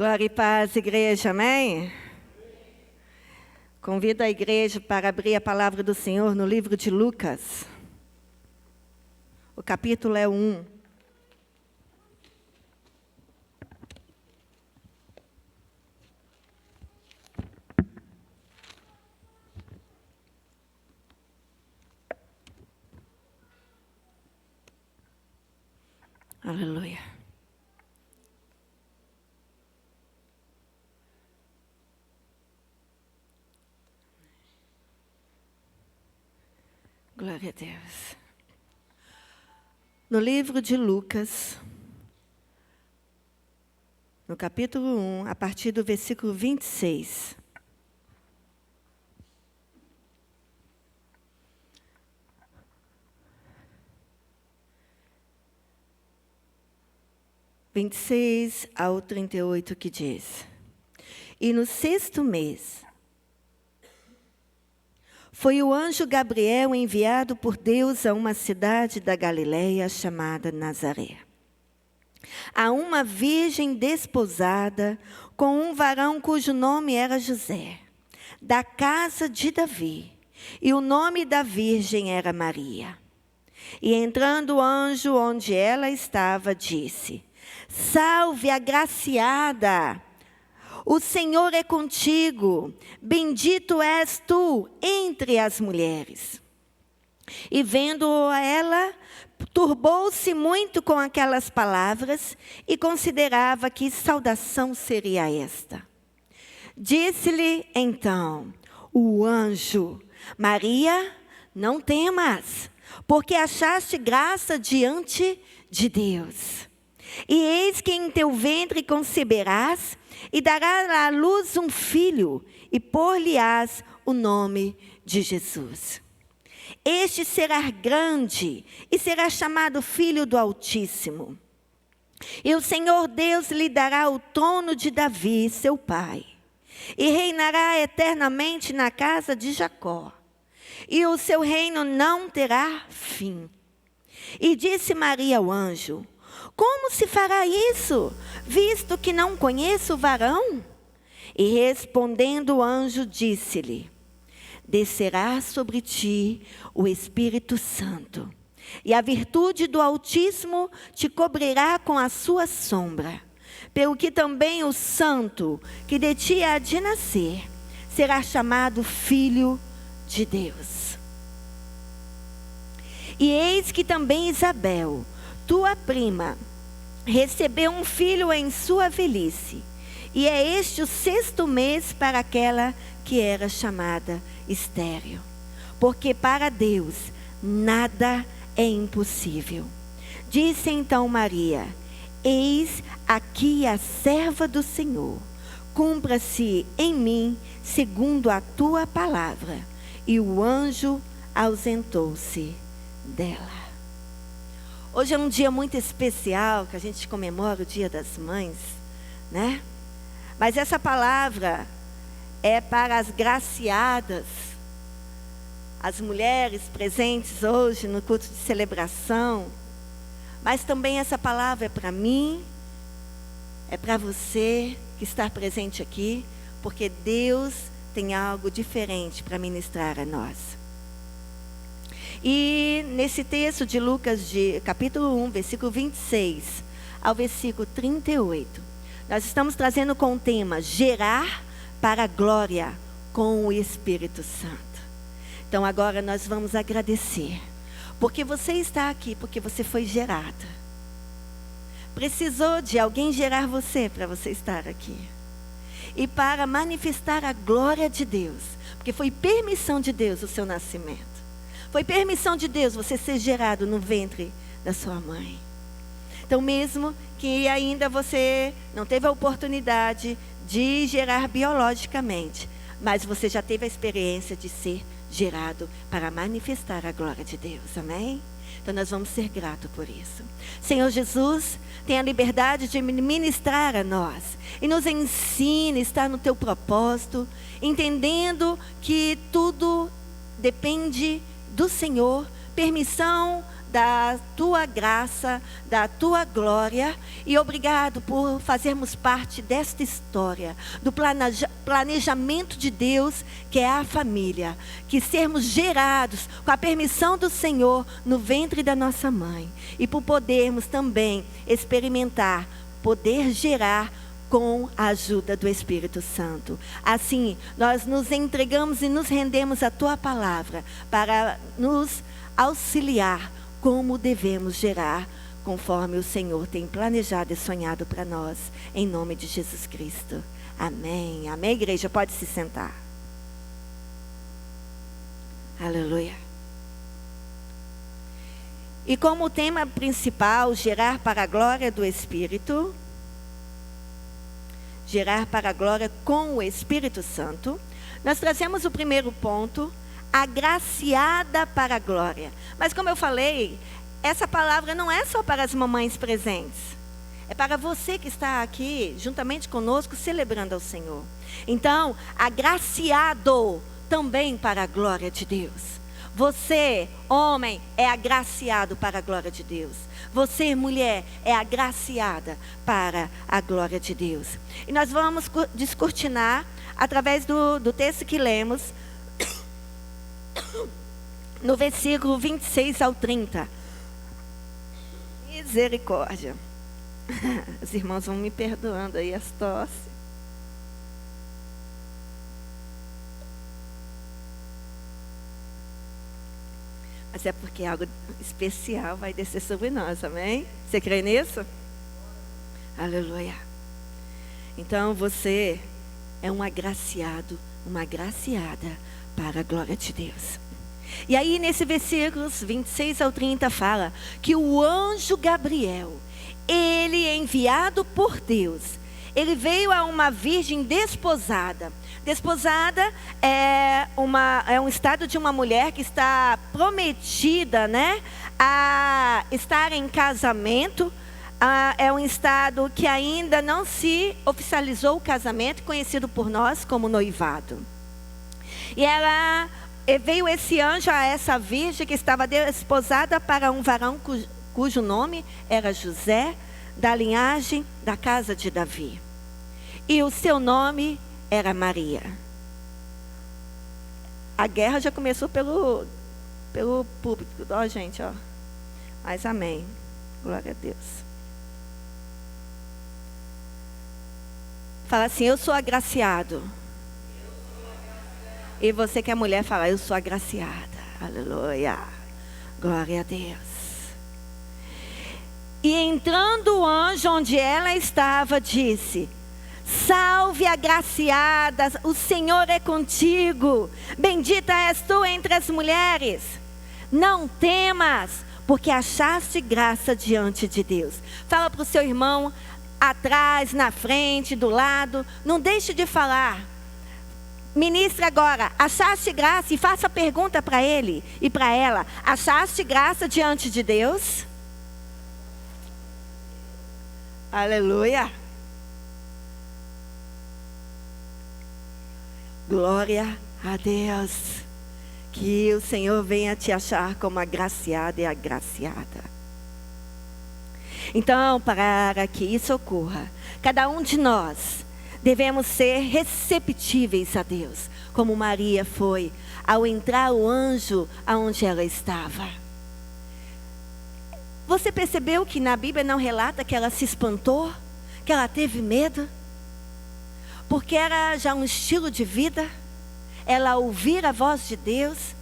Glória e paz, igreja, amém? Convido a igreja para abrir a palavra do Senhor no livro de Lucas. O capítulo é 1. Aleluia. Glória a Deus. No livro de Lucas, no capítulo 1, a partir do versículo 26. Ao 38, que diz: E no 6º mês, foi o anjo Gabriel enviado por Deus a uma cidade da Galileia chamada Nazaré, a uma virgem desposada com um varão cujo nome era José, da casa de Davi, e o nome da virgem era Maria. E entrando o anjo onde ela estava, disse: Salve, agraciada! O Senhor é contigo, bendito és tu entre as mulheres. E vendo ela, turbou-se muito com aquelas palavras e considerava que saudação seria esta. Disse-lhe então o anjo: Maria, não temas, porque achaste graça diante de Deus. E eis que em teu ventre conceberás e darás à luz um filho, e por-lhe-ás o nome de Jesus. Este será grande e será chamado Filho do Altíssimo. E o Senhor Deus lhe dará o trono de Davi, seu pai, e reinará eternamente na casa de Jacó, e o seu reino não terá fim. E disse Maria ao anjo: Como se fará isso, visto que não conheço o varão? E respondendo o anjo, disse-lhe: Descerá sobre ti o Espírito Santo, e a virtude do Altíssimo te cobrirá com a sua sombra. Pelo que também o santo que de ti há de nascer será chamado Filho de Deus. E eis que também Isabel, tua prima, recebeu um filho em sua velhice, e é este o 6º mês para aquela que era chamada estéril, porque para Deus nada é impossível. Disse então Maria: Eis aqui a serva do Senhor, cumpra-se em mim segundo a tua palavra. E o anjo ausentou-se dela. Hoje é um dia muito especial, que a gente comemora o Dia das Mães, né? Mas essa palavra é para as graciadas, as mulheres presentes hoje no culto de celebração. Mas também essa palavra é para mim, é para você que está presente aqui, porque Deus tem algo diferente para ministrar a nós. E nesse texto de Lucas, de capítulo 1, versículo 26 ao versículo 38, nós estamos trazendo com o tema gerar para a glória com o Espírito Santo. Então agora nós vamos agradecer, porque você está aqui, porque você foi gerada. Precisou de alguém gerar você para você estar aqui. E para manifestar a glória de Deus, porque foi permissão de Deus o seu nascimento. Foi permissão de Deus você ser gerado no ventre da sua mãe. Então, mesmo que ainda você não teve a oportunidade de gerar biologicamente, mas você já teve a experiência de ser gerado para manifestar a glória de Deus. Amém? Então, nós vamos ser gratos por isso. Senhor Jesus, tenha a liberdade de ministrar a nós. E nos ensine a estar no teu propósito, entendendo que tudo depende do Senhor, permissão da tua graça, da tua glória, e obrigado por fazermos parte desta história, do planejamento de Deus, que é a família, que sermos gerados com a permissão do Senhor no ventre da nossa mãe, e por podermos também experimentar, poder gerar com a ajuda do Espírito Santo. Assim, nós nos entregamos e nos rendemos à tua palavra para nos auxiliar como devemos gerar, conforme o Senhor tem planejado e sonhado para nós, em nome de Jesus Cristo. Amém. Amém, igreja? Pode se sentar. Aleluia. E como tema principal, gerar para a glória do Espírito, gerar para a glória com o Espírito Santo, nós trazemos o primeiro ponto, agraciada para a glória. Mas como eu falei, essa palavra não é só para as mamães presentes. É para você que está aqui, juntamente conosco, celebrando ao Senhor. Então, agraciado também para a glória de Deus. Você, homem, é agraciado para a glória de Deus. Você, mulher, é agraciada para a glória de Deus. E nós vamos descortinar, através do texto que lemos, no versículo 26 ao 30. Misericórdia. Os irmãos vão me perdoando aí as tosses. Mas é porque algo especial vai descer sobre nós, amém? Você crê nisso? Aleluia. Então você é um agraciado, uma agraciada para a glória de Deus. E aí nesse versículos 26 ao 30 fala que o anjo Gabriel, ele é enviado por Deus. Ele veio a uma virgem desposada. Desposada é um estado de uma mulher que está prometida, né, a estar em casamento. É um estado que ainda não se oficializou o casamento, conhecido por nós como noivado. E veio esse anjo a essa virgem que estava desposada para um varão cujo nome era José, da linhagem da casa de Davi. E o seu nome era Maria. A guerra já começou pelo público. Ó, gente, ó. Mas amém. Glória a Deus. Fala assim, eu sou agraciado. E você que é mulher, fala, eu sou agraciada. Aleluia. Glória a Deus. E entrando o anjo onde ela estava, disse: salve, agraciada, o Senhor é contigo. Bendita és tu entre as mulheres. Não temas, porque achaste graça diante de Deus. Fala para o seu irmão, atrás, na frente, do lado. Não deixe de falar. Ministre agora, achaste graça, e faça a pergunta para ele e para ela: achaste graça diante de Deus? Aleluia. Glória a Deus. Que o Senhor venha te achar como agraciada e agraciada. Então, para que isso ocorra, cada um de nós devemos ser receptíveis a Deus, como Maria foi ao entrar o anjo aonde ela estava. Você percebeu que na Bíblia não relata que ela se espantou, que ela teve medo? Porque era já um estilo de vida, ela ouvir a voz de Deus,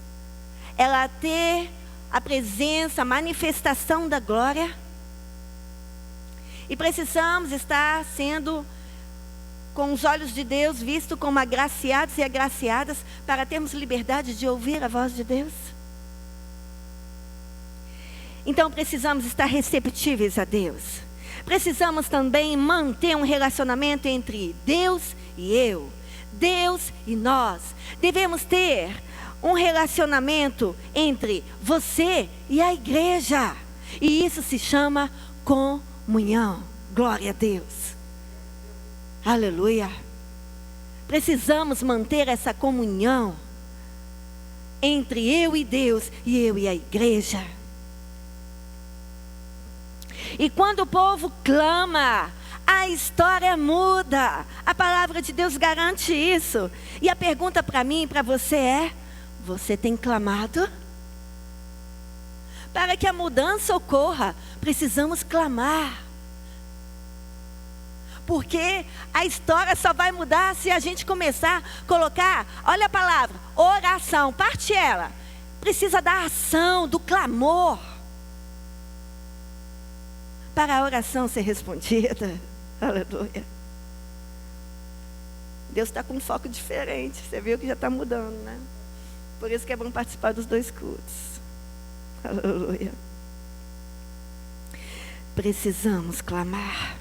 ela ter a presença, a manifestação da glória. E precisamos estar sendo com os olhos de Deus, visto como agraciados e agraciadas, para termos liberdade de ouvir a voz de Deus. Então precisamos estar receptíveis a Deus. Precisamos também manter um relacionamento entre Deus e eu, Deus e nós. Devemos ter um relacionamento entre você e a igreja. E isso se chama comunhão. Glória a Deus. Aleluia. Precisamos manter essa comunhão entre eu e Deus e eu e a igreja. E quando o povo clama, a história muda. A palavra de Deus garante isso. E a pergunta para mim e para você é: você tem clamado? Para que a mudança ocorra, precisamos clamar. Porque a história só vai mudar se a gente começar a colocar, olha a palavra, oração, parte ela. Precisa da ação, do clamor. Para a oração ser respondida. Aleluia. Deus está com um foco diferente. Você viu que já está mudando, né? Por isso que é bom participar dos 2 cultos. Aleluia. Precisamos clamar.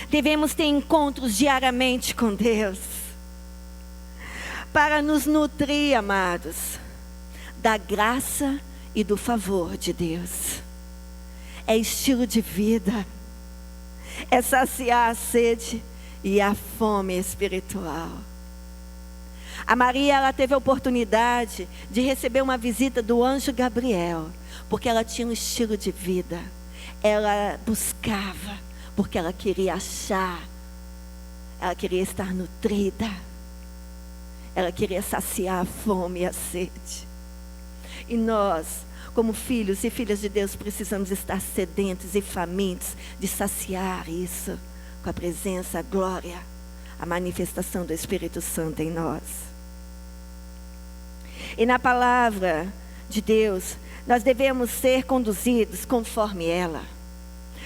Devemos ter encontros diariamente com Deus. Para nos nutrir, amados, da graça e do favor de Deus. É estilo de vida. É saciar a sede e a fome espiritual. A Maria, ela teve a oportunidade de receber uma visita do anjo Gabriel, porque ela tinha um estilo de vida. Ela buscava, porque ela queria achar. Ela queria estar nutrida. Ela queria saciar a fome e a sede. E nós, como filhos e filhas de Deus, precisamos estar sedentos e famintos de saciar isso com a presença, a glória, a manifestação do Espírito Santo em nós. E na palavra de Deus, nós devemos ser conduzidos conforme ela.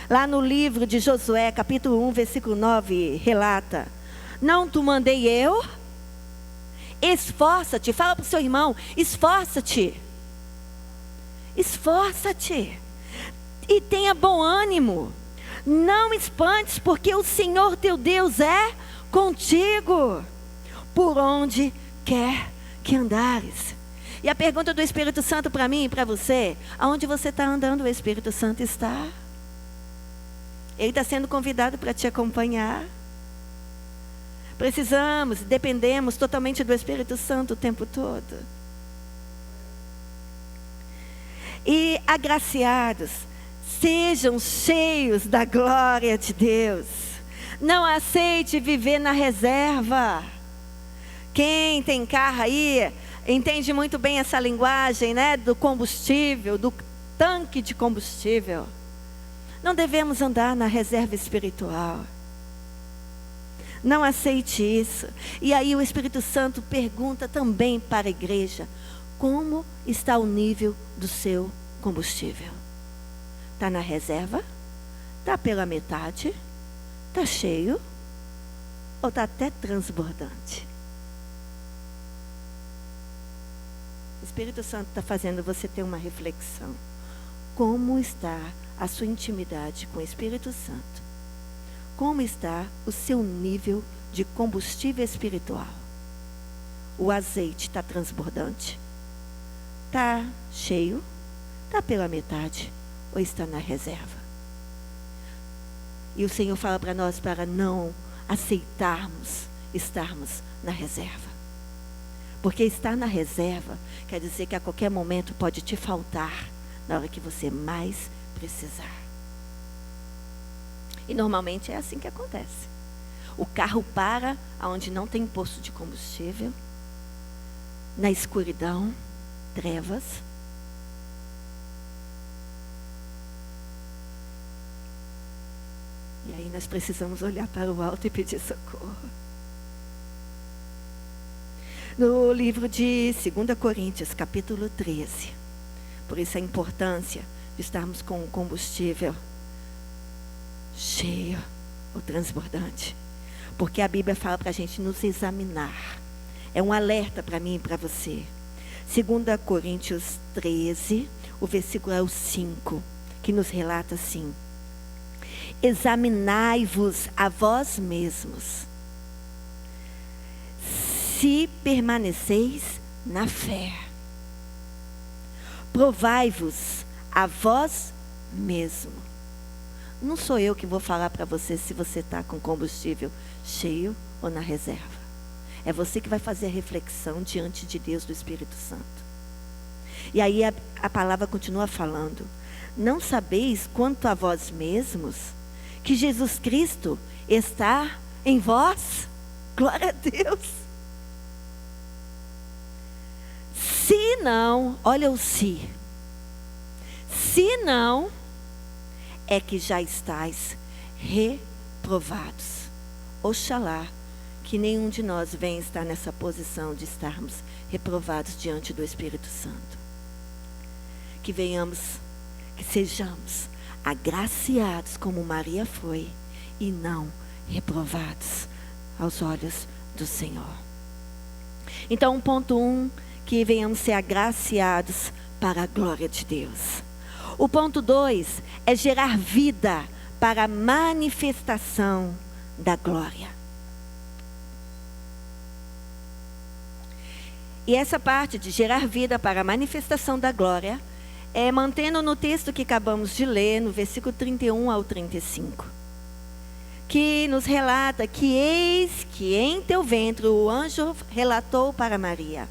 Lá no livro de Josué, capítulo 1, versículo 9, relata: não te mandei eu? Esforça-te, fala para o seu irmão, esforça-te. Esforça-te e tenha bom ânimo. Não espantes, porque o Senhor teu Deus é contigo, por onde quer que andares. E a pergunta do Espírito Santo para mim e para você: aonde você está andando, o Espírito Santo está. Ele está sendo convidado para te acompanhar. Precisamos, dependemos totalmente do Espírito Santo o tempo todo. E agraciados, sejam cheios da glória de Deus. Não aceite viver na reserva. Quem tem carro aí entende muito bem essa linguagem, né? Do combustível, do tanque de combustível. Não devemos andar na reserva espiritual. Não aceite isso. E aí o Espírito Santo pergunta também para a igreja: como está o nível do seu combustível? Está na reserva? Está pela metade? Está cheio? Ou está até transbordante? O Espírito Santo está fazendo você ter uma reflexão. Como está a sua intimidade com o Espírito Santo? Como está o seu nível de combustível espiritual? O azeite está transbordante? Está cheio? Está pela metade? Ou está na reserva? E o Senhor fala para nós para não aceitarmos estarmos na reserva. Porque estar na reserva quer dizer que a qualquer momento pode te faltar na hora que você mais precisar. E normalmente é assim que acontece. O carro para onde não tem posto de combustível, na escuridão, trevas. E aí nós precisamos olhar para o alto e pedir socorro. No livro de 2 Coríntios, capítulo 13. Por isso a importância de estarmos com o combustível cheio ou transbordante. Porque a Bíblia fala para a gente nos examinar. É um alerta para mim e para você. 2 Coríntios 13, o versículo é o 5, que nos relata assim: examinai-vos a vós mesmos, se permaneceis na fé. Provai-vos a vós mesmo. Não sou eu que vou falar para você se você está com combustível cheio ou na reserva. É você que vai fazer a reflexão diante de Deus, do Espírito Santo. E aí a palavra continua falando: não sabeis quanto a vós mesmos que Jesus Cristo está em vós? Glória a Deus. Se não, olha o se. Se não, é que já estáis reprovados. Oxalá que nenhum de nós venha estar nessa posição de estarmos reprovados diante do Espírito Santo. Que sejamos agraciados como Maria foi e não reprovados aos olhos do Senhor. Então, ponto 1, que venhamos ser agraciados para a glória de Deus. O ponto 2 é gerar vida para a manifestação da glória. E essa parte de gerar vida para a manifestação da glória é mantendo no texto que acabamos de ler, no versículo 31 ao 35. Que nos relata que eis que em teu ventre o anjo relatou para Maria: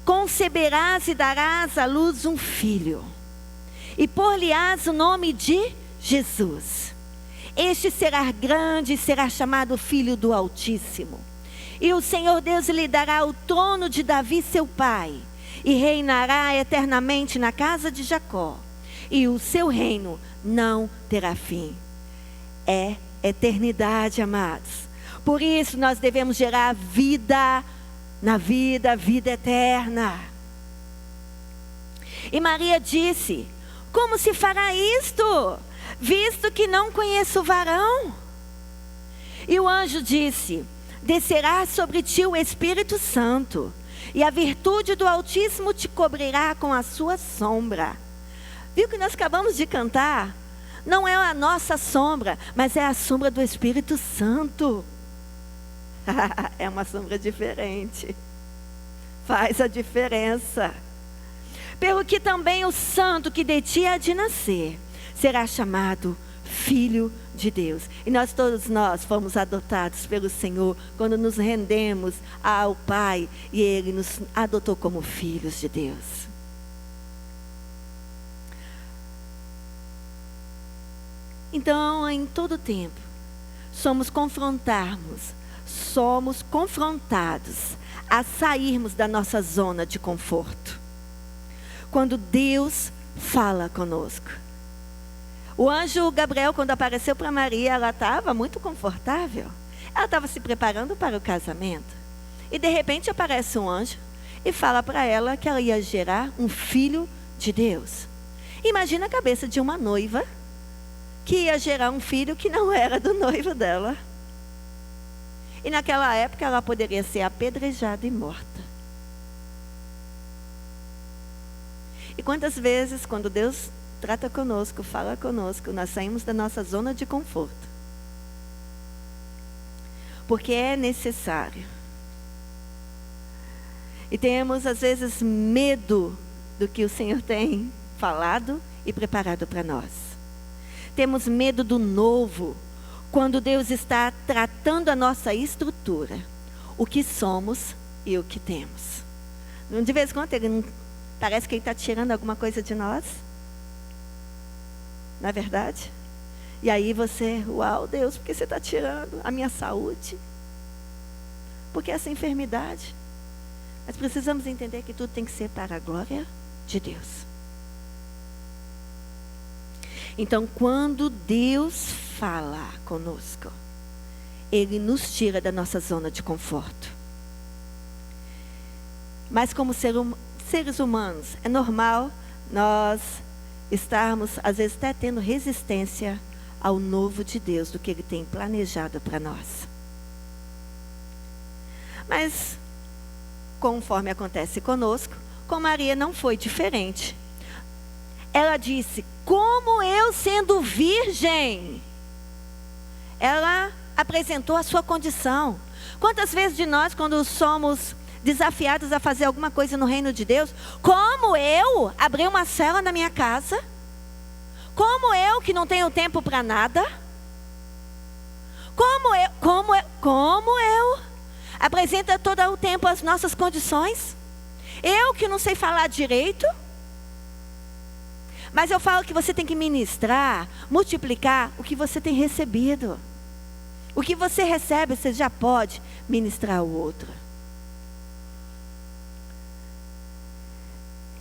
conceberás e darás à luz um filho, e por-lhe-ás o nome de Jesus. Este será grande e será chamado Filho do Altíssimo. E o Senhor Deus lhe dará o trono de Davi seu pai, e reinará eternamente na casa de Jacó, e o seu reino não terá fim. É eternidade, amados. Por isso nós devemos gerar vida na vida, vida eterna. E Maria disse: como se fará isto, visto que não conheço o varão? E o anjo disse: descerá sobre ti o Espírito Santo, e a virtude do Altíssimo te cobrirá com a sua sombra. Viu que nós acabamos de cantar? Não é a nossa sombra, mas é a sombra do Espírito Santo. É uma sombra diferente. Faz a diferença. Pelo que também o santo que de ti há de nascer será chamado Filho de Deus. E todos nós fomos adotados pelo Senhor quando nos rendemos ao Pai e Ele nos adotou como filhos de Deus. Então, em todo tempo, somos confrontados a sairmos da nossa zona de conforto. Quando Deus fala conosco. O anjo Gabriel, quando apareceu para Maria, ela estava muito confortável. Ela estava se preparando para o casamento. E de repente aparece um anjo e fala para ela que ela ia gerar um filho de Deus. Imagina a cabeça de uma noiva que ia gerar um filho que não era do noivo dela. E naquela época ela poderia ser apedrejada e morta. E quantas vezes, quando Deus trata conosco, fala conosco, nós saímos da nossa zona de conforto. Porque é necessário. E temos, às vezes, medo do que o Senhor tem falado e preparado para nós. Temos medo do novo, quando Deus está tratando a nossa estrutura, o que somos e o que temos. De vez em quando, parece que Ele está tirando alguma coisa de nós. Não é verdade? E aí você, uau, Deus, por que você está tirando a minha saúde? Por que essa enfermidade? Mas precisamos entender que tudo tem que ser para a glória de Deus. Então, quando Deus fala conosco, Ele nos tira da nossa zona de conforto. Mas como seres humanos, é normal nós estarmos, às vezes, até tendo resistência ao novo de Deus, do que Ele tem planejado para nós. Mas, conforme acontece conosco, com Maria não foi diferente. Ela disse: como eu sendo virgem? Ela apresentou a sua condição. Quantas vezes de nós, quando somos desafiados a fazer alguma coisa no reino de Deus, como eu abrir uma cela na minha casa? Como eu que não tenho tempo para nada? Como eu apresenta todo o tempo as nossas condições? Eu que não sei falar direito? Mas eu falo que você tem que ministrar, multiplicar o que você tem recebido. O que você recebe, você já pode ministrar ao outro.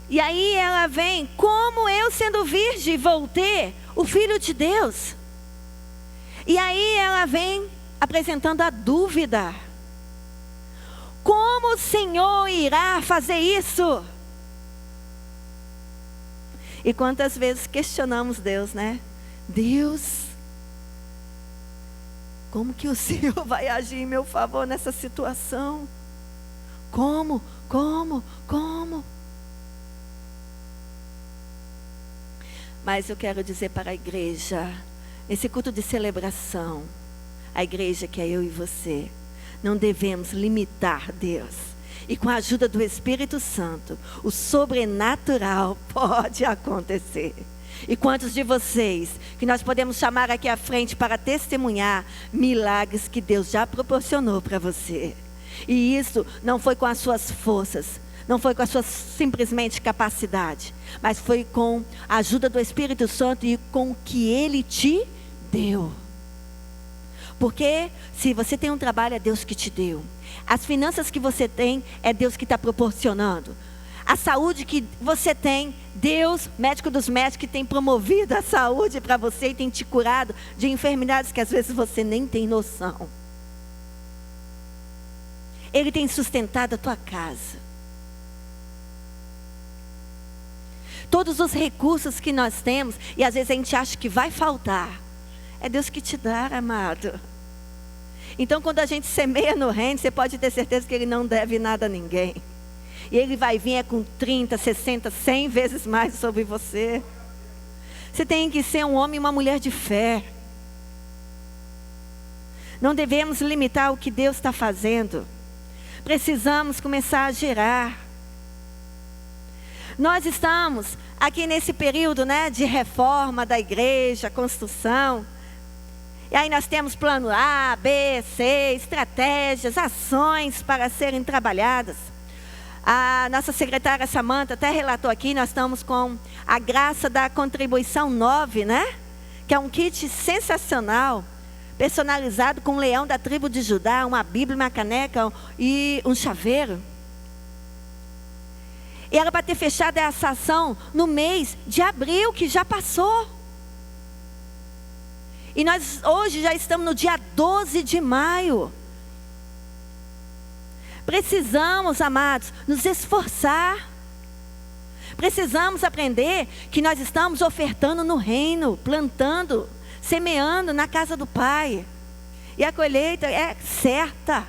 E aí ela vem, como eu sendo virgem vou ter o Filho de Deus? E aí ela vem apresentando a dúvida. Como o Senhor irá fazer isso? E quantas vezes questionamos Deus, né? Deus, como que o Senhor vai agir em meu favor nessa situação? Como? Mas eu quero dizer para a igreja, nesse culto de celebração, a igreja que é eu e você, não devemos limitar Deus. E com a ajuda do Espírito Santo, o sobrenatural pode acontecer. E quantos de vocês que nós podemos chamar aqui à frente para testemunhar milagres que Deus já proporcionou para você? E isso não foi com as suas forças, não foi com a sua simplesmente capacidade, mas foi com a ajuda do Espírito Santo e com o que Ele te deu. Porque se você tem um trabalho, é Deus que te deu. As finanças que você tem, é Deus que está proporcionando. A saúde que você tem, Deus, médico dos médicos, que tem promovido a saúde para você e tem te curado de enfermidades que às vezes você nem tem noção. Ele tem sustentado a tua casa. Todos os recursos que nós temos, e às vezes a gente acha que vai faltar, é Deus que te dá, amado. Então quando a gente semeia no reino, você pode ter certeza que Ele não deve nada a ninguém. E Ele vai vir com 30, 60, 100 vezes mais sobre você. Você tem que ser um homem e uma mulher de fé. Não devemos limitar o que Deus está fazendo. Precisamos começar a gerar. Nós estamos aqui nesse período, né, de reforma da igreja, construção. E aí nós temos plano A, B, C, estratégias, ações para serem trabalhadas. A nossa secretária Samanta até relatou aqui, nós estamos com a graça da contribuição 9, né? Que é um kit sensacional, personalizado com um leão da tribo de Judá, uma Bíblia, uma caneca e um chaveiro. E era para ter fechado essa ação no mês de abril, que já passou. E nós hoje já estamos no dia 12 de maio. Precisamos, amados, nos esforçar. Precisamos aprender que nós estamos ofertando no reino, plantando, semeando na casa do Pai. E a colheita é certa.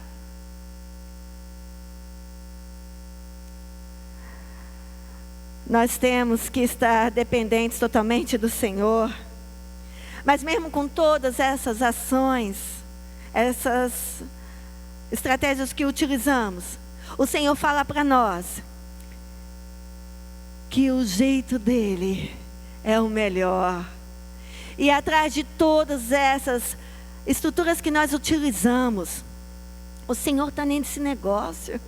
Nós temos que estar dependentes totalmente do Senhor. Mas mesmo com todas essas ações, essas estratégias que utilizamos, o Senhor fala para nós que o jeito dele é o melhor. E atrás de todas essas estruturas que nós utilizamos, o Senhor está nesse negócio.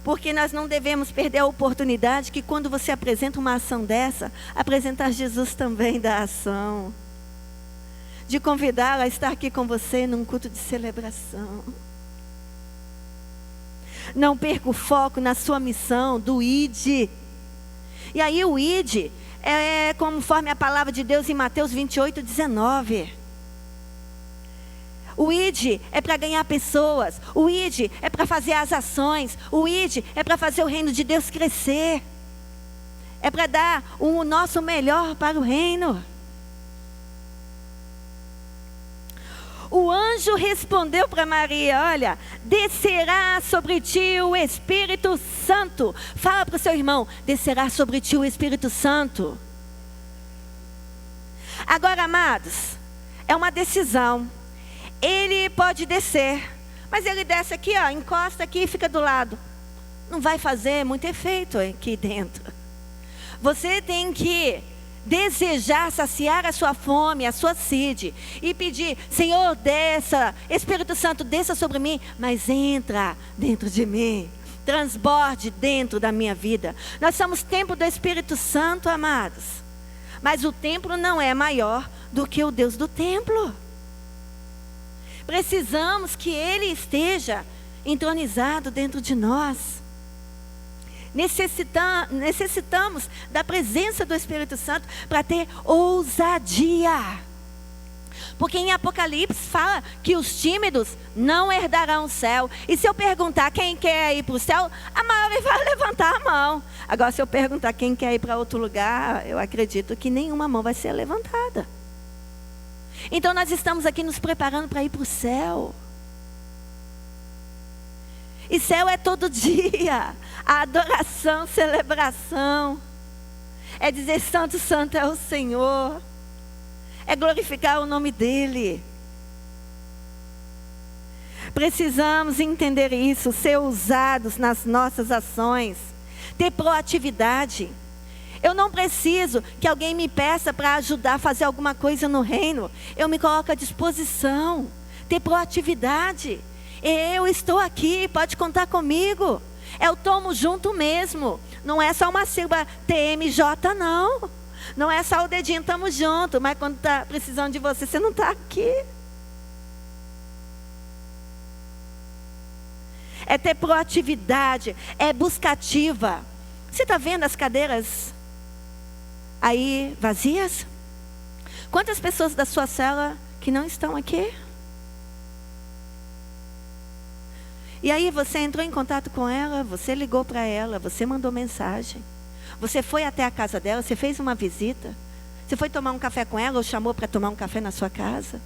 Porque nós não devemos perder a oportunidade que quando você apresenta uma ação dessa, apresentar Jesus também da ação. De convidá-lo a estar aqui com você num culto de celebração. Não perca o foco na sua missão do ID. E aí o ID é conforme a palavra de Deus em Mateus 28, 19. O ID é para ganhar pessoas. O ID é para fazer as ações. O ID é para fazer o reino de Deus crescer. É para dar o nosso melhor para o reino. O anjo respondeu para Maria, olha, descerá sobre ti o Espírito Santo. Fala para o seu irmão, descerá sobre ti o Espírito Santo. Agora, amados, é uma decisão. Ele pode descer, mas ele desce aqui, ó, encosta aqui e fica do lado. Não vai fazer muito efeito aqui dentro. Você tem que desejar saciar a sua fome, a sua sede, e pedir, Senhor, desça, Espírito Santo, desça sobre mim, mas entra dentro de mim. transborde dentro da minha vida. Nós somos templo do Espírito Santo, amados. Mas o templo não é maior do que o Deus do templo. Precisamos que Ele esteja entronizado dentro de nós. Necessitamos da presença do Espírito Santo para ter ousadia. Porque em Apocalipse fala que os tímidos não herdarão o céu. E se eu perguntar quem quer ir para o céu, a maioria vai levantar a mão. Agora, se eu perguntar quem quer ir para outro lugar, eu acredito que nenhuma mão vai ser levantada. Então nós estamos aqui nos preparando para ir para o céu. E céu é todo dia. A adoração, celebração. É dizer santo, santo é o Senhor. É glorificar o nome dEle. Precisamos entender isso, ser ousados nas nossas ações, ter proatividade. Eu não preciso que alguém me peça para ajudar a fazer alguma coisa no reino. Eu me coloco à disposição, ter proatividade. Eu estou aqui, pode contar comigo. Eu tomo junto mesmo. Não é só uma sílaba TMJ, não. Não é só o dedinho, estamos juntos. Mas quando está precisando de você, você não está aqui. É ter proatividade, é buscativa. Você está vendo as cadeiras aí vazias? Quantas pessoas da sua célula que não estão aqui? E aí você entrou em contato com ela, você ligou para ela, você mandou mensagem. Você foi até a casa dela, você fez uma visita. Você foi tomar um café com ela ou chamou para tomar um café na sua casa?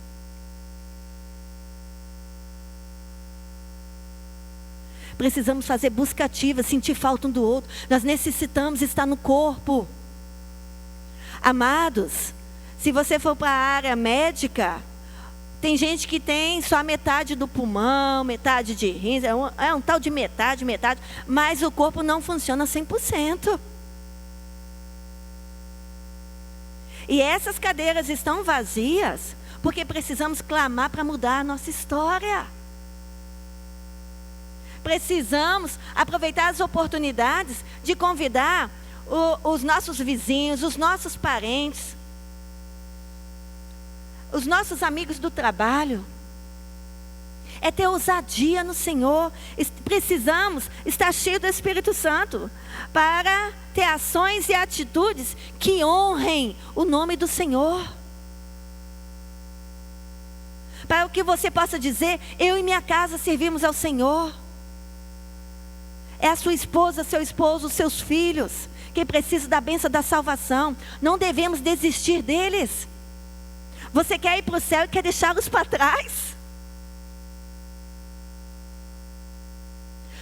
Precisamos fazer busca ativa, sentir falta um do outro. Nós necessitamos estar no corpo. Amados, se você for para a área médica, tem gente que tem só metade do pulmão, metade de rins, é um tal de metade, mas o corpo não funciona 100%. E essas cadeiras estão vazias porque precisamos clamar para mudar a nossa história. Precisamos aproveitar as oportunidades de convidar os nossos vizinhos, os nossos parentes, os nossos amigos do trabalho. É ter ousadia no Senhor. Precisamos estar cheios do Espírito Santo para ter ações e atitudes que honrem o nome do Senhor. Para que você possa dizer: eu e minha casa servimos ao Senhor. É a sua esposa, seu esposo, os seus filhos que precisam da bênção da salvação. Não devemos desistir deles. Você quer ir para o céu e quer deixá-los para trás?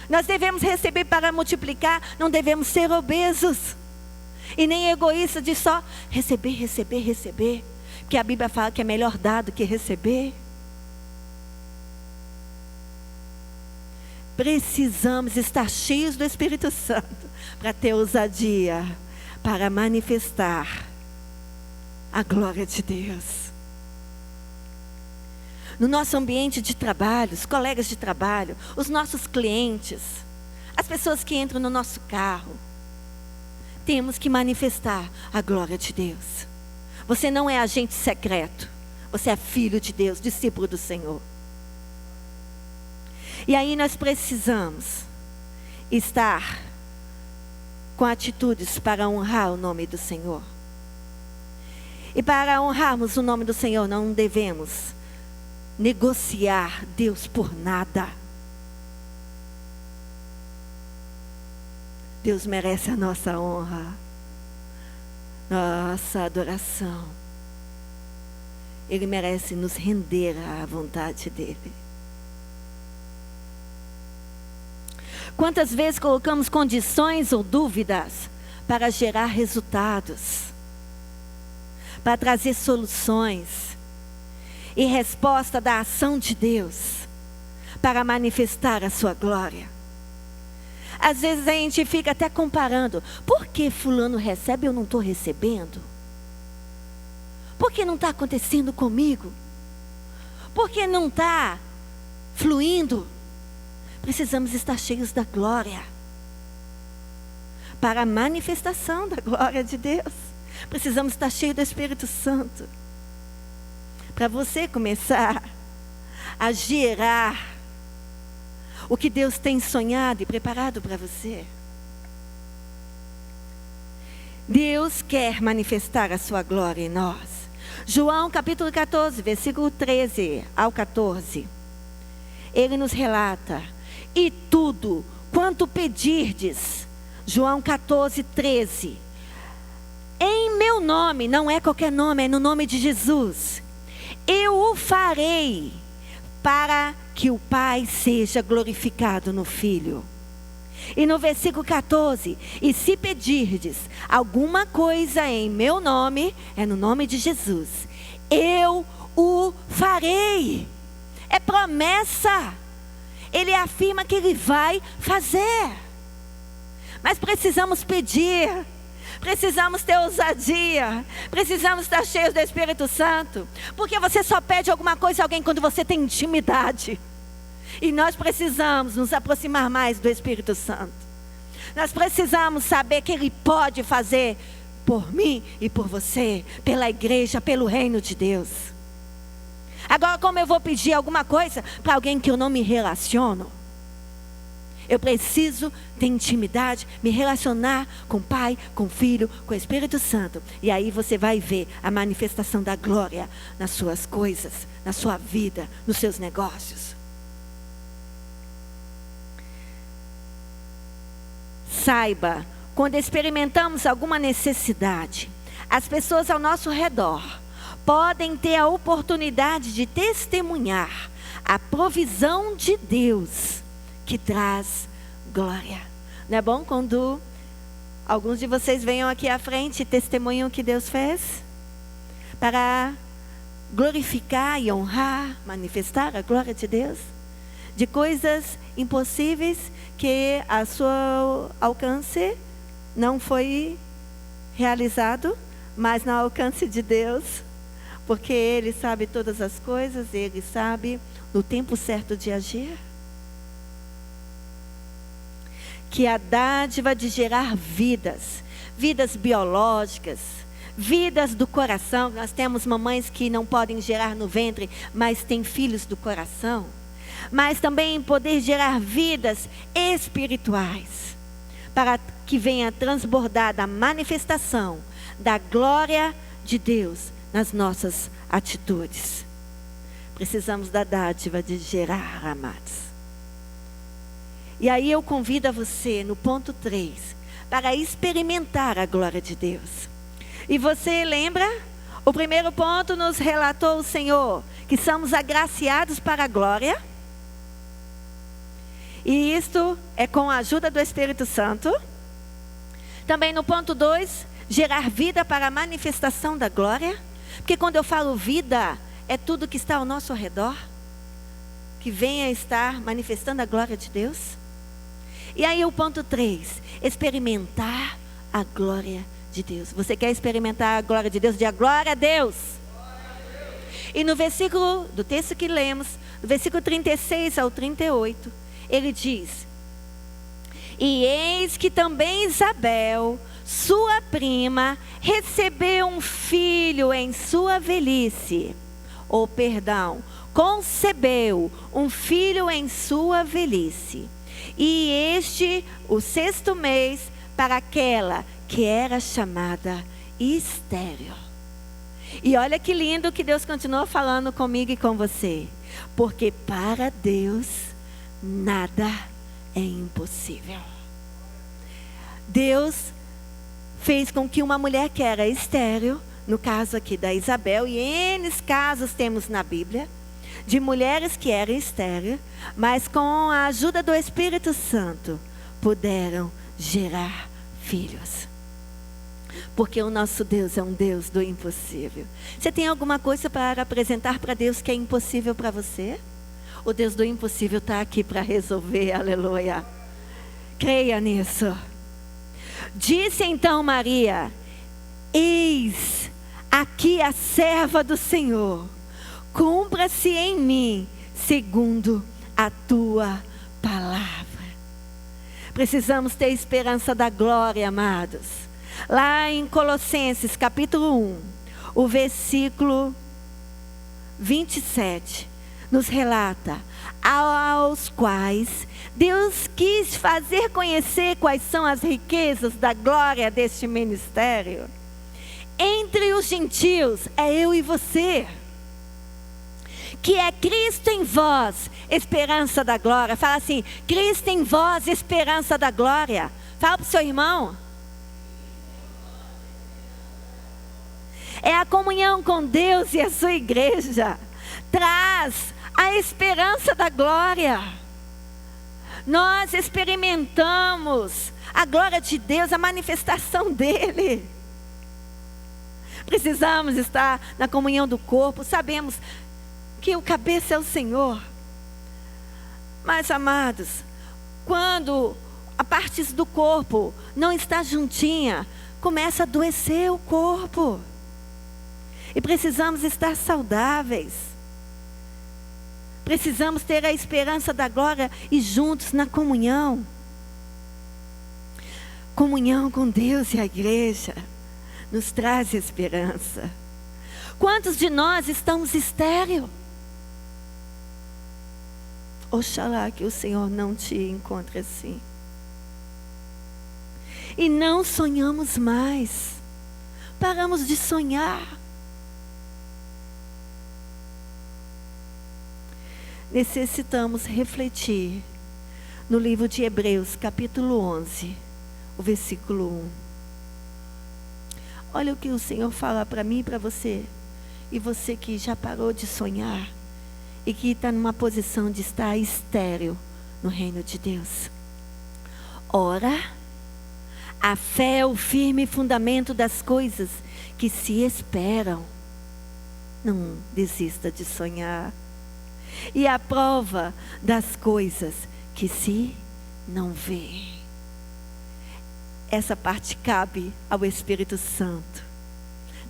Nós devemos receber para multiplicar, não devemos ser obesos. E nem egoístas de só receber. Porque a Bíblia fala que é melhor dar do que receber. Precisamos estar cheios do Espírito Santo para ter ousadia, para manifestar a glória de Deus. No nosso ambiente de trabalho, os colegas de trabalho, os nossos clientes, as pessoas que entram no nosso carro, temos que manifestar a glória de Deus. Você não é agente secreto, você é filho de Deus, discípulo do Senhor. E aí nós precisamos estar com atitudes para honrar o nome do Senhor. E para honrarmos o nome do Senhor, não devemos negociar Deus por nada. Deus merece a nossa honra, nossa adoração. Ele merece nos render à vontade dEle. Quantas vezes colocamos condições ou dúvidas para gerar resultados, para trazer soluções e resposta da ação de Deus para manifestar a sua glória. Às vezes a gente fica até comparando. Por que fulano recebe e eu não estou recebendo? Por que não está acontecendo comigo? Por que não está fluindo? precisamos estar cheios da glória. Para a manifestação da glória de Deus, precisamos estar cheios do Espírito Santo. Para você começar a gerar o que Deus tem sonhado e preparado para você. Deus quer manifestar a sua glória em nós. João capítulo 14, versículo 13 ao 14. Ele nos relata: e tudo quanto pedirdes, João 14, 13, em meu nome, não é qualquer nome, é no nome de Jesus, eu o farei, para que o Pai seja glorificado no Filho. E no versículo 14, e se pedirdes alguma coisa em meu nome, é no nome de Jesus, eu o farei. É promessa. Ele afirma que ele vai fazer. Mas precisamos pedir, precisamos ter ousadia, precisamos estar cheios do Espírito Santo. Porque você só pede alguma coisa a alguém quando você tem intimidade. E nós precisamos nos aproximar mais do Espírito Santo. Nós precisamos saber que Ele pode fazer por mim e por você, pela igreja, pelo reino de Deus. Agora, como eu vou pedir alguma coisa para alguém que eu não me relaciono? Eu preciso ter intimidade, me relacionar com o Pai, com o Filho, com o Espírito Santo. E aí você vai ver a manifestação da glória nas suas coisas, na sua vida, nos seus negócios. Saiba, quando experimentamos alguma necessidade, as pessoas ao nosso redor podem ter a oportunidade de testemunhar a provisão de Deus que traz glória. Não é bom quando alguns de vocês venham aqui à frente e testemunham o que Deus fez? Para glorificar e honrar, manifestar a glória de Deus? De coisas impossíveis que a seu alcance não foi realizado, mas no alcance de Deus, porque Ele sabe todas as coisas, Ele sabe no tempo certo de agir. Que a dádiva de gerar vidas, vidas biológicas, vidas do coração. Nós temos mamães que não podem gerar no ventre, mas têm filhos do coração. Mas também poder gerar vidas espirituais, para que venha transbordar da manifestação da glória de Deus nas nossas atitudes. Precisamos da dádiva de gerar, amados. E aí eu convido a você, no ponto 3, para experimentar a glória de Deus. E você lembra? O primeiro ponto nos relatou o Senhor, que somos agraciados para a glória. E isto é com a ajuda do Espírito Santo. Também no ponto 2, gerar vida para a manifestação da glória. Porque quando eu falo vida, é tudo que está ao nosso redor, que venha estar manifestando a glória de Deus. E aí o ponto 3, experimentar a glória de Deus. Você quer experimentar a glória de Deus? Diga glória a Deus. E no versículo do texto que lemos, do versículo 36 ao 38, ele diz: e eis que também Isabel, sua prima, recebeu um filho em sua velhice. Concebeu um filho em sua velhice. E este, o 6º mês, para aquela que era chamada estéril. E olha que lindo que Deus continua falando comigo e com você. Porque para Deus nada é impossível. Deus fez com que uma mulher que era estéril, no caso aqui da Isabel, e N casos temos na Bíblia, de mulheres que eram estéreis, mas com a ajuda do Espírito Santo, puderam gerar filhos. Porque o nosso Deus é um Deus do impossível. Você tem alguma coisa para apresentar para Deus que é impossível para você? O Deus do impossível está aqui para resolver, aleluia. Creia nisso. Disse então Maria: eis aqui a serva do Senhor, cumpra-se em mim segundo a tua palavra. Precisamos ter esperança da glória, amados. Lá em Colossenses capítulo 1, o versículo 27, nos relata: aos quais Deus quis fazer conhecer quais são as riquezas da glória deste ministério. Entre os gentios, é eu e você, que é Cristo em vós, esperança da glória. Fala assim: Cristo em vós, esperança da glória. Fala para o seu irmão. É a comunhão com Deus e a sua igreja. Traz a esperança da glória. Nós experimentamos a glória de Deus, a manifestação dele. Precisamos estar na comunhão do corpo. Sabemos que o cabeça é o Senhor. Mas, amados, quando a parte do corpo não está juntinha, começa a adoecer o corpo. E precisamos estar saudáveis. Precisamos ter a esperança da glória e juntos na comunhão. Comunhão com Deus e a igreja nos traz esperança. Quantos de nós estamos estéreis? Oxalá que o Senhor não te encontre assim. E não sonhamos mais. Paramos de sonhar. Necessitamos refletir no livro de Hebreus, capítulo 11, o versículo 1. Olha o que o Senhor fala para mim e para você. E você que já parou de sonhar e que está numa posição de estar estéril no reino de Deus. Ora, a fé é o firme fundamento das coisas que se esperam. Não desista de sonhar. E a prova das coisas que se não vê. Essa parte cabe ao Espírito Santo.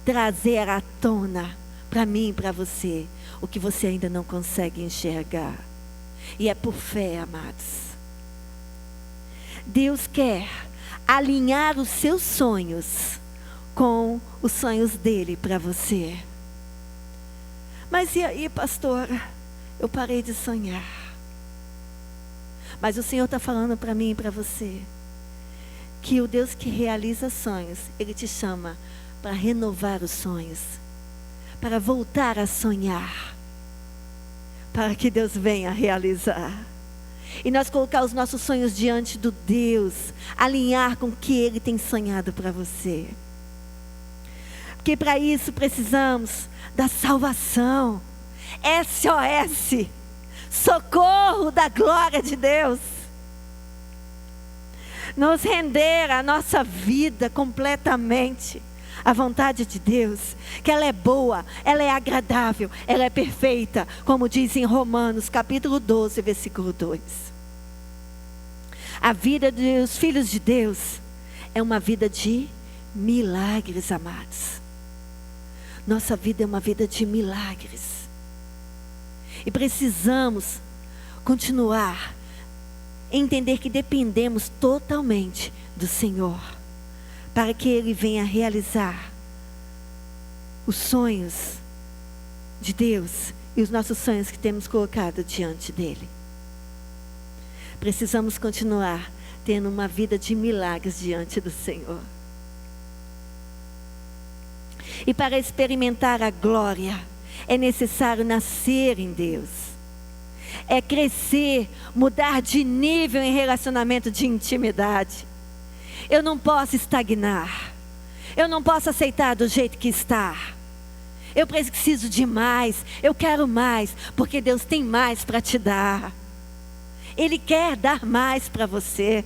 Trazer à tona para mim e para você o que você ainda não consegue enxergar. E é por fé, amados. Deus quer alinhar os seus sonhos com os sonhos dele para você. Mas e aí, pastora? Eu parei de sonhar. Mas o Senhor está falando para mim e para você que o Deus que realiza sonhos, Ele te chama para renovar os sonhos, para voltar a sonhar, para que Deus venha realizar. E nós colocar os nossos sonhos diante do Deus, alinhar com o que Ele tem sonhado para você. Porque para isso precisamos da salvação. SOS, socorro da glória de Deus. Nos render a nossa vida completamente à vontade de Deus, que ela é boa, ela é agradável, ela é perfeita, como diz em Romanos capítulo 12, versículo 2. A vida dos filhos de Deus é uma vida de milagres, amados. Nossa vida é uma vida de milagres. E precisamos continuar a entender que dependemos totalmente do Senhor, para que Ele venha realizar os sonhos de Deus e os nossos sonhos que temos colocado diante dEle. Precisamos continuar tendo uma vida de milagres diante do Senhor. E para experimentar a glória, é necessário nascer em Deus. É crescer, mudar de nível em relacionamento de intimidade. Eu não posso estagnar. Eu não posso aceitar do jeito que está. Eu preciso de mais. Eu quero mais, porque Deus tem mais para te dar. Ele quer dar mais para você.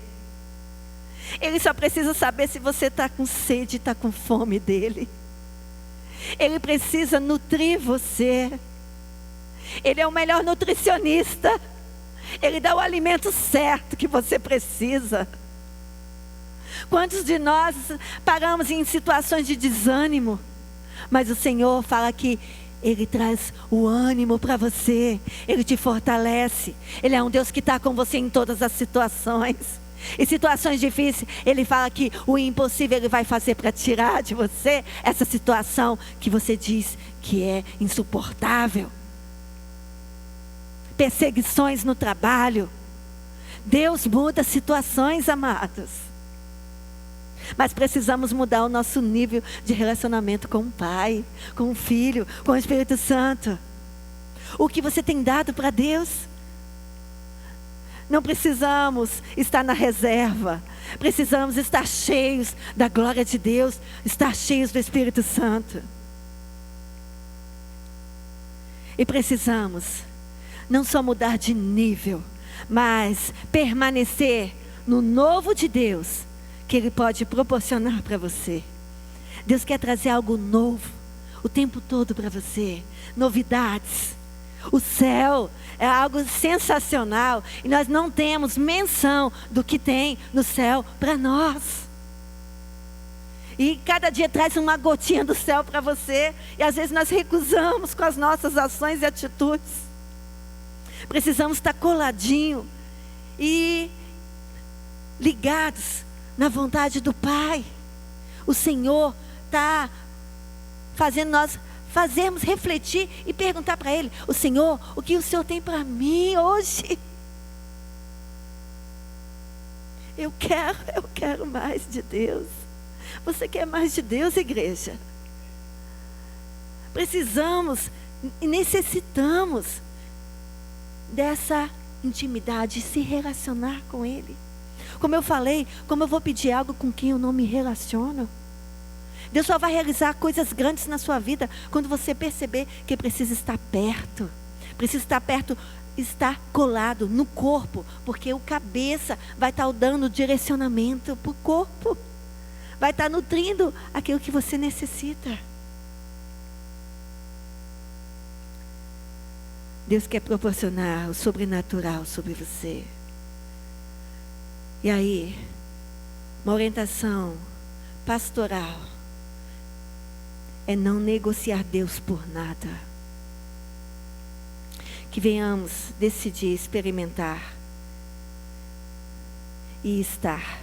Ele só precisa saber se você está com sede, está com fome dele. Ele precisa nutrir você. Ele é o melhor nutricionista. Ele dá o alimento certo que você precisa. Quantos de nós paramos em situações de desânimo? Mas o Senhor fala que Ele traz o ânimo para você. Ele te fortalece. Ele é um Deus que está com você em todas as situações. Em situações difíceis, Ele fala que o impossível Ele vai fazer para tirar de você essa situação que você diz que é insuportável. Perseguições no trabalho. Deus muda situações, amados. Mas precisamos mudar o nosso nível de relacionamento com o Pai, com o Filho, com o Espírito Santo. O que você tem dado para Deus? Não precisamos estar na reserva. Precisamos estar cheios da glória de Deus, estar cheios do Espírito Santo. E precisamos não só mudar de nível, mas permanecer no novo de Deus, que Ele pode proporcionar para você. Deus quer trazer algo novo o tempo todo para você. Novidades. O céu é algo sensacional. E nós não temos menção do que tem no céu para nós. E cada dia traz uma gotinha do céu para você. E às vezes nós recusamos com as nossas ações e atitudes. Precisamos estar coladinho e ligados na vontade do Pai. O Senhor está fazendo nós fazermos refletir e perguntar para Ele: o Senhor, o que o Senhor tem para mim hoje? Eu quero mais de Deus. Você quer mais de Deus, igreja? Precisamos e necessitamos dessa intimidade, se relacionar com Ele. Como eu falei, como eu vou pedir algo com quem eu não me relaciono? Deus só vai realizar coisas grandes na sua vida quando você perceber que precisa estar perto. Precisa estar perto, estar colado no corpo, porque o cabeça vai estar dando direcionamento para o corpo. Vai estar nutrindo aquilo que você necessita. Deus quer proporcionar o sobrenatural sobre você. E aí, uma orientação pastoral é não negociar Deus por nada. Que venhamos decidir experimentar e estar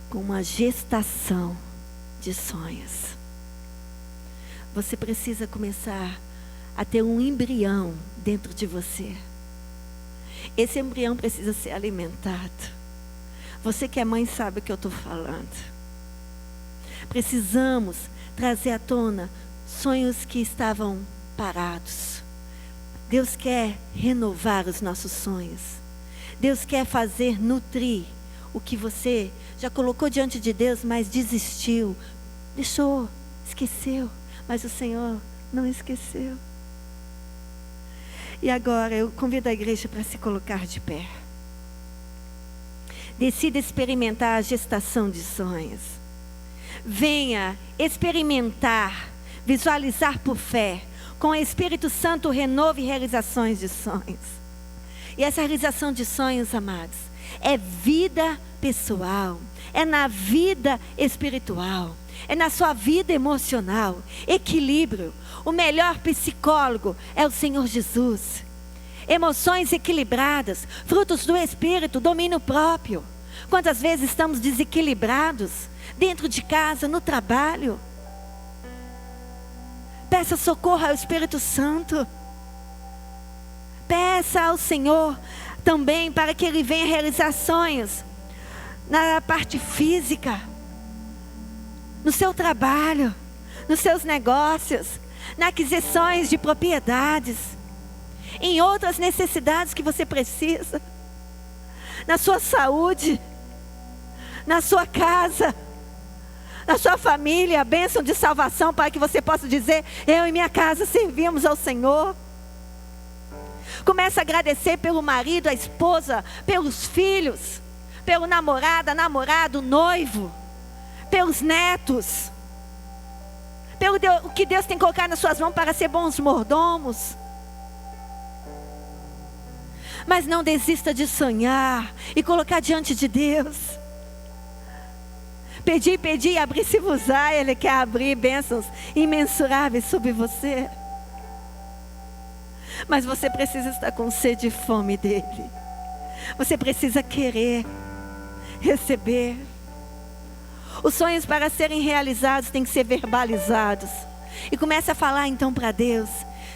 com uma gestação de sonhos. Você precisa começar a ter um embrião dentro de você. Esse embrião precisa ser alimentado. Você que é mãe sabe o que eu estou falando. Precisamos trazer à tona sonhos que estavam parados. Deus quer renovar os nossos sonhos. Deus quer fazer nutrir o que você já colocou diante de Deus, mas desistiu, deixou, esqueceu. Mas o Senhor não esqueceu. E agora eu convido a igreja para se colocar de pé. Decida experimentar a gestação de sonhos. Venha experimentar, visualizar por fé, com o Espírito Santo, renovo e realizações de sonhos. E essa realização de sonhos, amados, é vida pessoal, é na vida espiritual, é na sua vida emocional, equilíbrio. O melhor psicólogo é o Senhor Jesus. Emoções equilibradas, frutos do Espírito, domínio próprio. Quantas vezes estamos desequilibrados dentro de casa, no trabalho? Peça socorro ao Espírito Santo. Peça ao Senhor também para que Ele venha realizar sonhos na parte física, no seu trabalho, nos seus negócios, nas aquisições de propriedades, em outras necessidades que você precisa, na sua saúde, na sua casa, na sua família, a bênção de salvação para que você possa dizer: eu e minha casa servimos ao Senhor. Comece a agradecer pelo marido, a esposa, pelos filhos, pelo namorado, noivo, pelos netos, pelo o que Deus tem colocado nas suas mãos para ser bons mordomos. Mas não desista de sonhar e colocar diante de Deus. Pedi, pedi e abrir-se-vos-á. Ele quer abrir bênçãos imensuráveis sobre você. Mas você precisa estar com sede e fome dele. Você precisa querer receber. Os sonhos, para serem realizados, têm que ser verbalizados. E comece a falar então para Deus: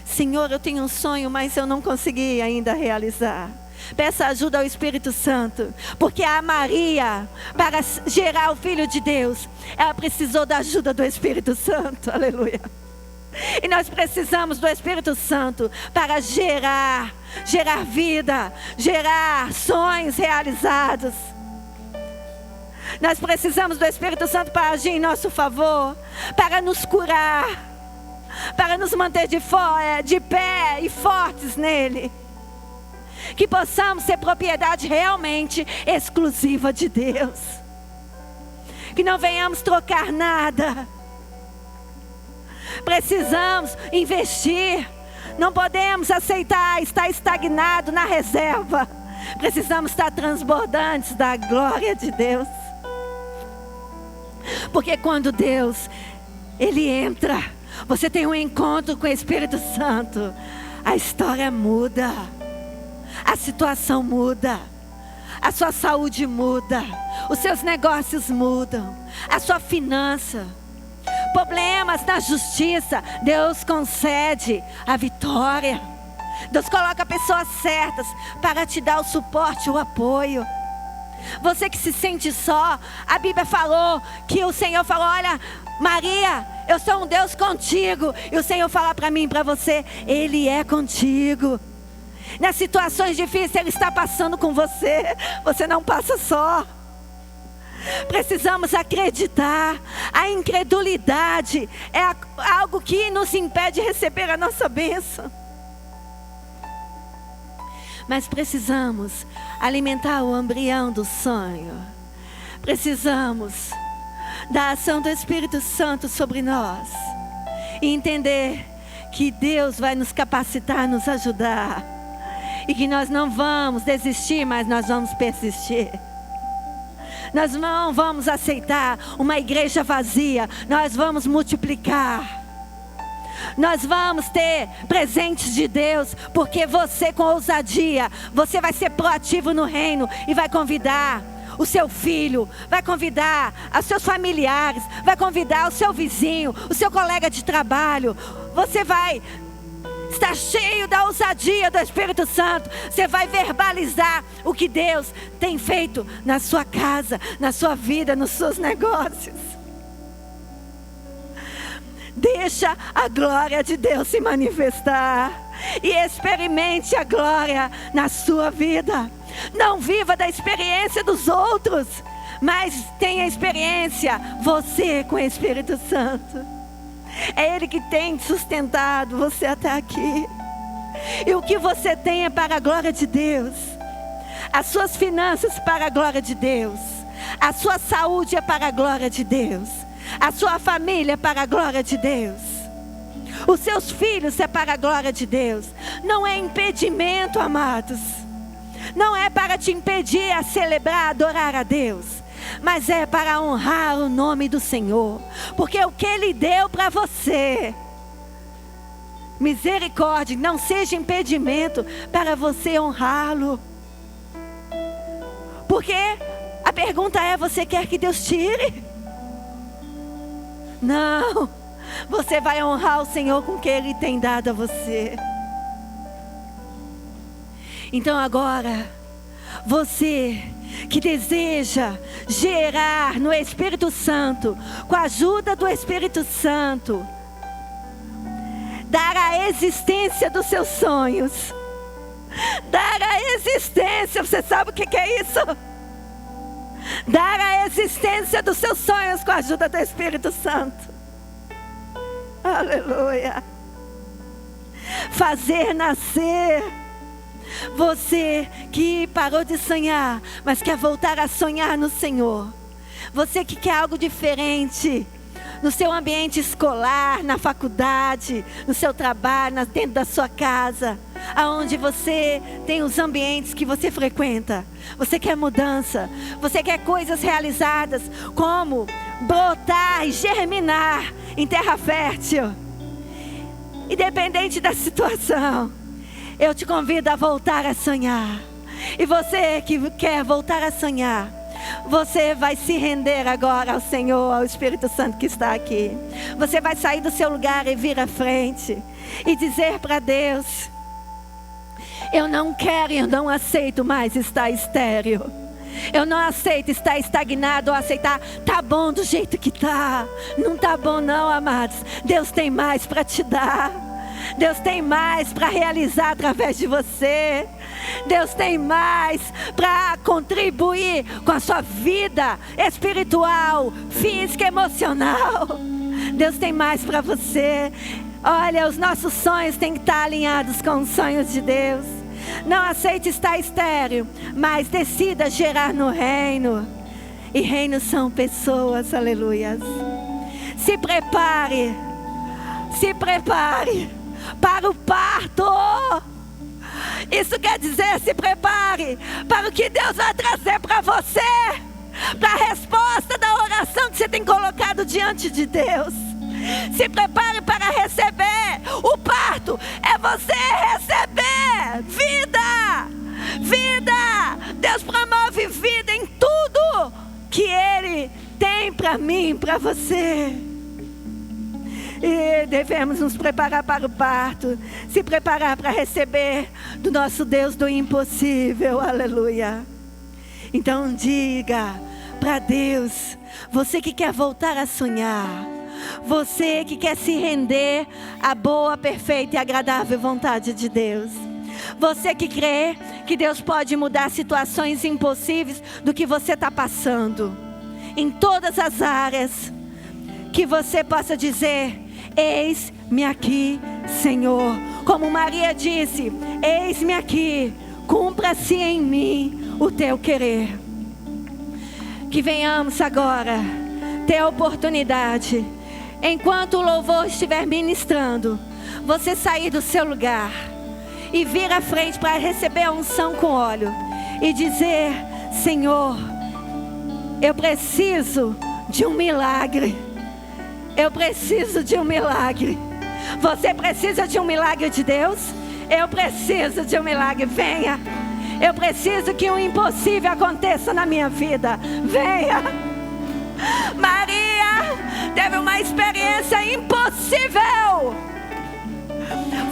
Senhor, eu tenho um sonho, mas eu não consegui ainda realizar. Peça ajuda ao Espírito Santo, porque a Maria, para gerar o Filho de Deus, ela precisou da ajuda do Espírito Santo. Aleluia. E nós precisamos do Espírito Santo para gerar vida, gerar sonhos realizados. Nós precisamos do Espírito Santo para agir em nosso favor, para nos curar, para nos manter de pé e fortes nele. Que possamos ser propriedade realmente exclusiva de Deus. Que não venhamos trocar nada. Precisamos investir. Não podemos aceitar estar estagnado na reserva. Precisamos estar transbordantes da glória de Deus. Porque quando Deus, Ele entra, você tem um encontro com o Espírito Santo, a história muda, a situação muda, a sua saúde muda, os seus negócios mudam, a sua finança, problemas na justiça, Deus concede a vitória. Deus coloca pessoas certas para te dar o suporte, o apoio. Você que se sente só, a Bíblia falou que o Senhor falou: olha, Maria, eu sou um Deus contigo. E o Senhor fala para mim e para você: Ele é contigo. Nas situações difíceis Ele está passando com você. Você não passa só. Precisamos acreditar. A incredulidade é algo que nos impede de receber a nossa bênção. Mas precisamos alimentar o embrião do sonho. Precisamos da ação do Espírito Santo sobre nós. E entender que Deus vai nos capacitar, nos ajudar. E que nós não vamos desistir, mas nós vamos persistir. Nós não vamos aceitar uma igreja vazia. Nós vamos multiplicar. Nós vamos ter presentes de Deus, porque você, com ousadia, você vai ser proativo no reino e vai convidar o seu filho, vai convidar os seus familiares, vai convidar o seu vizinho, o seu colega de trabalho. Você vai estar cheio da ousadia do Espírito Santo. Você vai verbalizar o que Deus tem feito na sua casa, na sua vida, nos seus negócios. Deixa a glória de Deus se manifestar. E experimente a glória na sua vida. Não viva da experiência dos outros, mas tenha experiência você com o Espírito Santo. É Ele que tem sustentado você até aqui. E o que você tem é para a glória de Deus. As suas finanças para a glória de Deus. A sua saúde é para a glória de Deus. A sua família é para a glória de Deus. Os seus filhos é para a glória de Deus. Não é impedimento, amados. Não é para te impedir a celebrar, adorar a Deus. Mas é para honrar o nome do Senhor. Porque o que Ele deu para você, misericórdia, não seja impedimento para você honrá-lo. Porque a pergunta é: você quer que Deus tire? Não, você vai honrar o Senhor com o que Ele tem dado a você. Então agora, você que deseja gerar no Espírito Santo, com a ajuda do Espírito Santo, dar a existência dos seus sonhos. Dar a existência, você sabe o que é isso? Dar a existência dos seus sonhos com a ajuda do Espírito Santo. Aleluia. Fazer nascer. Você que parou de sonhar, mas quer voltar a sonhar no Senhor. Você que quer algo diferente no seu ambiente escolar, na faculdade, no seu trabalho, dentro da sua casa. aonde você tem os ambientes que você frequenta. Você quer mudança, você quer coisas realizadas, como brotar e germinar em terra fértil. Independente da situação, eu te convido a voltar a sonhar. E você que quer voltar a sonhar, você vai se render agora ao Senhor, ao Espírito Santo que está aqui. Você vai sair do seu lugar e vir à frente e dizer para Deus: eu não quero e eu não aceito mais estar estéril. Eu não aceito estar estagnado ou aceitar, tá bom do jeito que tá. Não tá bom não, amados. Deus tem mais para te dar. Deus tem mais para realizar através de você. Deus tem mais para contribuir com a sua vida espiritual, física, emocional. Deus tem mais para você. Olha, os nossos sonhos têm que estar alinhados com os sonhos de Deus. Não aceite estar estéril, mas decida gerar no reino. E reinos são pessoas, aleluias. Se prepare para o parto. Isso quer dizer, se prepare para o que Deus vai trazer para você, para a resposta da oração que você tem colocado diante de Deus. Se prepare para receber. O parto é você receber vida. Deus promove vida em tudo que Ele tem para mim, para você. E devemos nos preparar para o parto, se preparar para receber do nosso Deus do impossível, aleluia. Então diga para Deus, você que quer voltar a sonhar, você que quer se render à boa, perfeita e agradável vontade de Deus, você que crê que Deus pode mudar situações impossíveis do que você está passando, em todas as áreas, que você possa dizer: eis-me aqui, Senhor. Como Maria disse: eis-me aqui, cumpra-se em mim o teu querer. Que venhamos agora ter a oportunidade, enquanto o louvor estiver ministrando, você sair do seu lugar e vir à frente para receber a unção com óleo e dizer: Senhor, eu preciso de um milagre. Eu preciso de um milagre. Você precisa de um milagre de Deus? Eu preciso de um milagre. Venha. Eu preciso que um impossível aconteça na minha vida. Venha. Maria teve uma experiência impossível.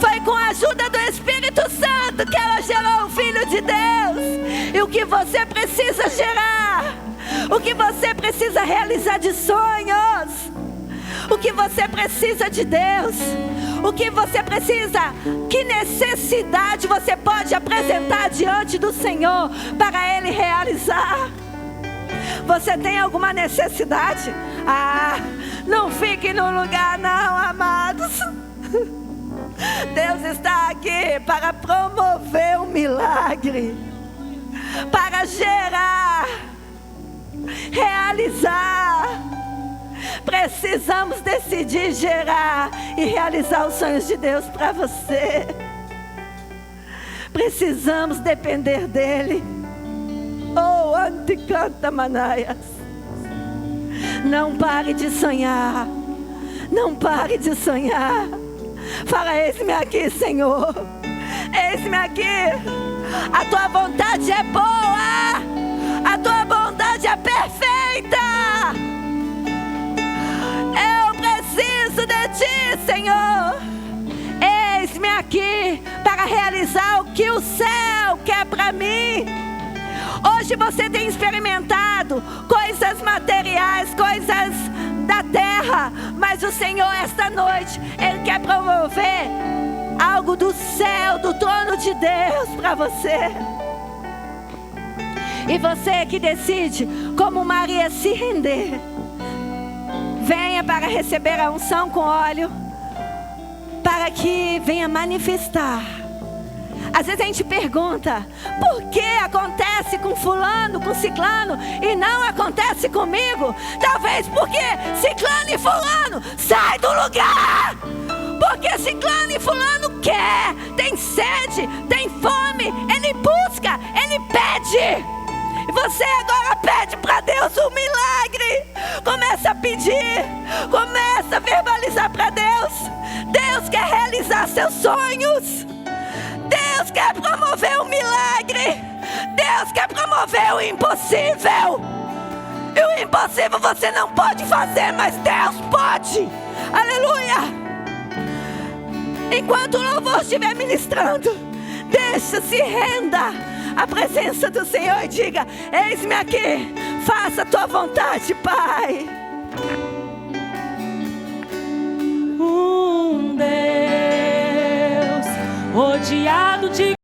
Foi com a ajuda do Espírito Santo que ela gerou o Filho de Deus. E o que você precisa gerar? O que você precisa realizar de sonhos? O que você precisa de Deus? O que você precisa? Que necessidade você pode apresentar diante do Senhor para Ele realizar? Você tem alguma necessidade? Não fique no lugar não, amados. Deus está aqui para promover um milagre, para gerar, realizar. Precisamos decidir gerar e realizar os sonhos de Deus para você. Precisamos depender dEle. Oh, anticanta manaias. Não pare de sonhar. Não pare de sonhar. Fala: eis-me aqui, Senhor. Eis-me aqui. A tua vontade é boa. A tua bondade é perfeita. Eu preciso de ti, Senhor. Eis-me aqui para realizar o que o céu quer para mim. Hoje você tem experimentado coisas materiais, coisas da terra, mas o Senhor, esta noite, Ele quer promover algo do céu, do trono de Deus para você. E você que decide, como Maria, se render, venha para receber a unção com óleo, para que venha manifestar. Às vezes a gente pergunta: por que acontece com fulano, com ciclano, e não acontece comigo? Talvez porque ciclano e fulano sai do lugar, Porque ciclano e fulano quer, tem sede, tem fome, ele busca, ele pede. E você agora pede para Deus um milagre. Começa a pedir, começa a verbalizar para Deus. Deus quer realizar seus sonhos. Deus quer promover um milagre. Deus quer promover o impossível. E o impossível você não pode fazer, mas Deus pode. Aleluia. Enquanto o louvor estiver ministrando, deixa-se, renda à presença do Senhor e diga: eis-me aqui, faça a tua vontade, Pai. Um Deus rodeado de